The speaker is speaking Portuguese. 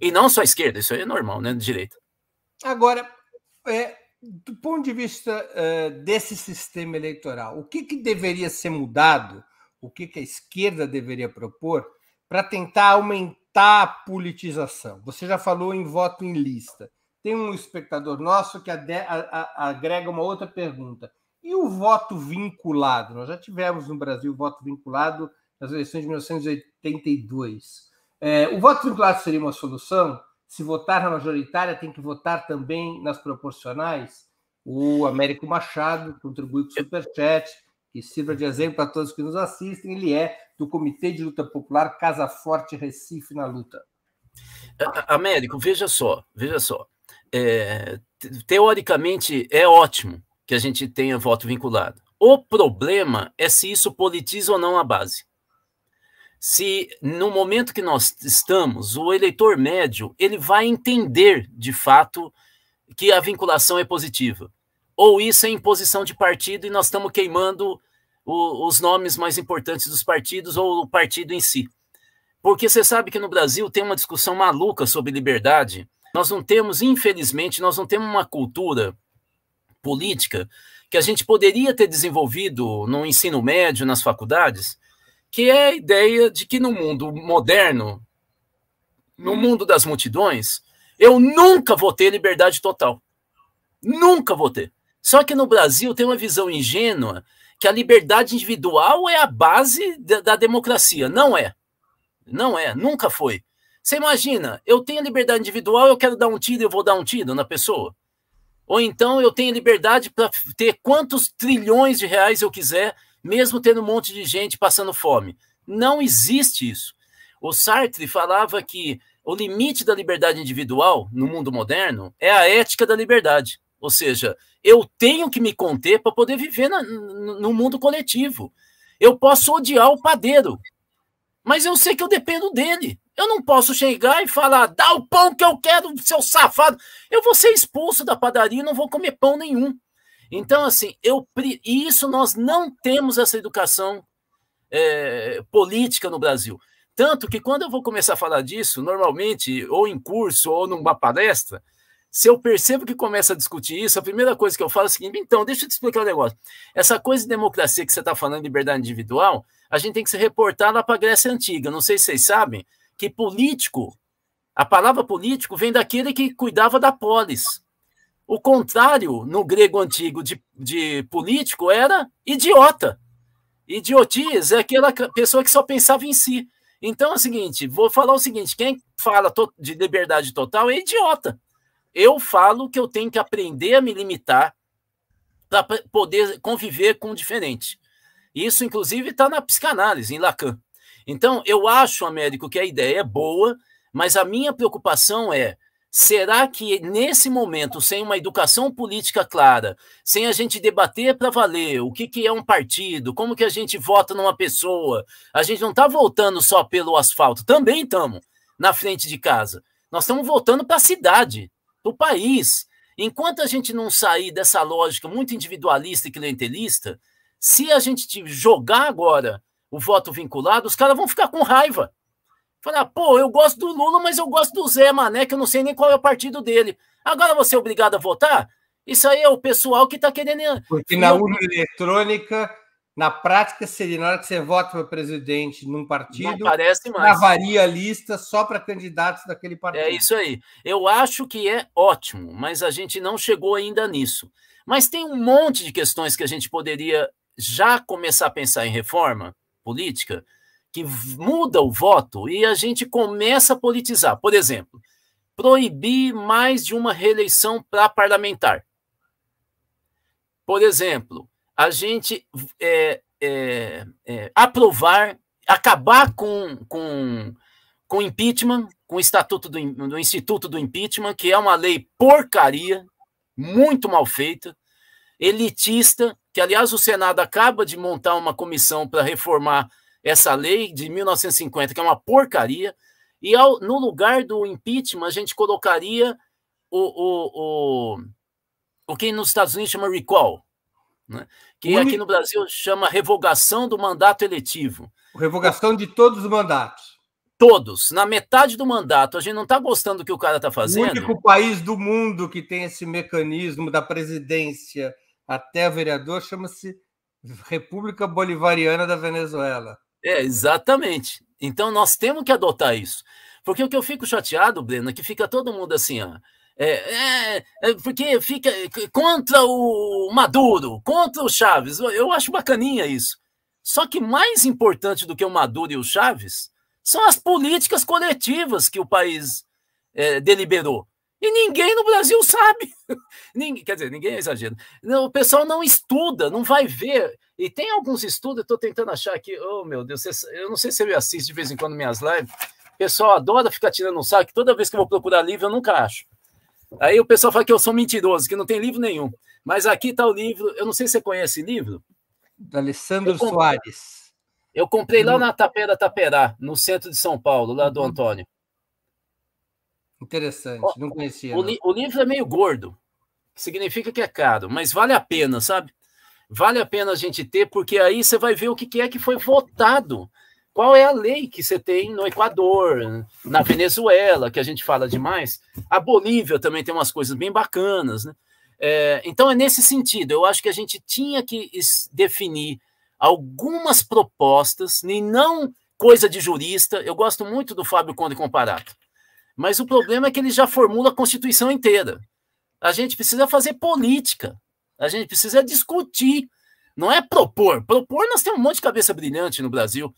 E não só a esquerda, isso aí é normal, né? Direita. Agora, do ponto de vista desse sistema eleitoral, o que deveria ser mudado, o que a esquerda deveria propor para tentar aumentar a politização? Você já falou em voto em lista. Tem um espectador nosso que agrega uma outra pergunta. E o voto vinculado? Nós já tivemos no Brasil voto vinculado nas eleições de 1982. O voto vinculado seria uma solução? Se votar na majoritária, tem que votar também nas proporcionais? O Américo Machado contribui com o Superchat, que sirva de exemplo para todos que nos assistem. Ele é do Comitê de Luta Popular Casa Forte Recife na Luta. Américo, veja só. Teoricamente, é ótimo que a gente tenha voto vinculado. O problema é se isso politiza ou não a base. Se no momento que nós estamos, o eleitor médio, ele vai entender, de fato, que a vinculação é positiva. Ou isso é imposição de partido e nós estamos queimando os nomes mais importantes dos partidos ou o partido em si. Porque você sabe que no Brasil tem uma discussão maluca sobre liberdade. Nós não temos, infelizmente, uma cultura política que a gente poderia ter desenvolvido no ensino médio, nas faculdades, que é a ideia de que no mundo moderno, no mundo das multidões, eu nunca vou ter liberdade total. Nunca vou ter. Só que no Brasil tem uma visão ingênua que a liberdade individual é a base da democracia. Não é. Não é, nunca foi. Você imagina, eu tenho liberdade individual, eu quero dar um tiro, eu vou dar um tiro na pessoa. Ou então eu tenho liberdade para ter quantos trilhões de reais eu quiser, mesmo tendo um monte de gente passando fome. Não existe isso. O Sartre falava que o limite da liberdade individual no mundo moderno é a ética da liberdade. Ou seja, eu tenho que me conter para poder viver no mundo coletivo. Eu posso odiar o padeiro, mas eu sei que eu dependo dele. Eu não posso chegar e falar, dá o pão que eu quero, seu safado. Eu vou ser expulso da padaria e não vou comer pão nenhum. Então, assim, e isso nós não temos essa educação política no Brasil. Tanto que quando eu vou começar a falar disso, normalmente, ou em curso, ou numa palestra, se eu percebo que começa a discutir isso, a primeira coisa que eu falo é o seguinte, então, deixa eu te explicar um negócio. Essa coisa de democracia que você está falando, liberdade individual, a gente tem que se reportar lá para a Grécia Antiga. Não sei se vocês sabem que político, a palavra político vem daquele que cuidava da polis. O contrário, no grego antigo, de político era idiota. Idiotias é aquela pessoa que só pensava em si. Então é o seguinte, vou falar o seguinte, quem fala de liberdade total é idiota. Eu falo que eu tenho que aprender a me limitar para poder conviver com o diferente. Isso, inclusive, está na psicanálise, em Lacan. Então, eu acho, Américo, que a ideia é boa, mas a minha preocupação é, será que nesse momento, sem uma educação política clara, sem a gente debater para valer o que é um partido, como que a gente vota numa pessoa, a gente não está voltando só pelo asfalto, também estamos na frente de casa. Nós estamos voltando para a cidade, para o país. Enquanto a gente não sair dessa lógica muito individualista e clientelista, se a gente jogar agora o voto vinculado, os caras vão ficar com raiva. Falar, pô, eu gosto do Lula, mas eu gosto do Zé Mané, que eu não sei nem qual é o partido dele. Agora você é obrigado a votar? Isso aí é o pessoal que está querendo... Porque na urna eletrônica, na prática, seria na hora que você vota para presidente num partido, não parece mais. Gravaria a lista só para candidatos daquele partido. É isso aí. Eu acho que é ótimo, mas a gente não chegou ainda nisso. Mas tem um monte de questões que a gente poderia já começar a pensar em reforma política, que muda o voto e a gente começa a politizar. Por exemplo, proibir mais de uma reeleição para parlamentar. Por exemplo, a gente acabar com o impeachment, com o estatuto do Instituto do Impeachment, que é uma lei porcaria, muito mal feita, elitista, que, aliás, o Senado acaba de montar uma comissão para reformar essa lei de 1950, que é uma porcaria, e no lugar do impeachment, a gente colocaria o que nos Estados Unidos chama recall, né? Que aqui no Brasil chama revogação do mandato eletivo. Revogação de todos os mandatos. todos, na metade do mandato, a gente não está gostando do que o cara está fazendo. O único país do mundo que tem esse mecanismo da presidência até o vereador chama-se República Bolivariana da Venezuela. Exatamente. Então, nós temos que adotar isso. Porque o que eu fico chateado, Breno, é que fica todo mundo assim, ó, porque fica contra o Maduro, contra o Chaves. Eu acho bacaninha isso. Só que mais importante do que o Maduro e o Chaves são as políticas coletivas que o país deliberou. E ninguém no Brasil sabe. Quer dizer, ninguém é exagero. Não, o pessoal não estuda, não vai ver. E tem alguns estudos, eu estou tentando achar aqui, oh meu Deus, eu não sei se você assiste de vez em quando minhas lives, o pessoal adora ficar tirando um saco, toda vez que eu vou procurar livro eu nunca acho. Aí o pessoal fala que eu sou mentiroso, que não tem livro nenhum. Mas aqui está o livro, eu não sei se você conhece esse livro. Do Alessandro Soares. Eu comprei lá na Tapera Taperá, no centro de São Paulo, lá do Antônio. Interessante, não conhecia. O livro é meio gordo, significa que é caro, mas vale a pena, sabe? Vale a pena a gente ter, porque aí você vai ver o que é que foi votado. Qual é a lei que você tem no Equador, na Venezuela, que a gente fala demais. A Bolívia também tem umas coisas bem bacanas, né? Então, é nesse sentido. Eu acho que a gente tinha que definir algumas propostas, e não coisa de jurista. Eu gosto muito do Fábio Conde Comparato. Mas o problema é que ele já formula a Constituição inteira. A gente precisa fazer política. A gente precisa discutir. Não é propor. Propor, nós temos um monte de cabeça brilhante no Brasil.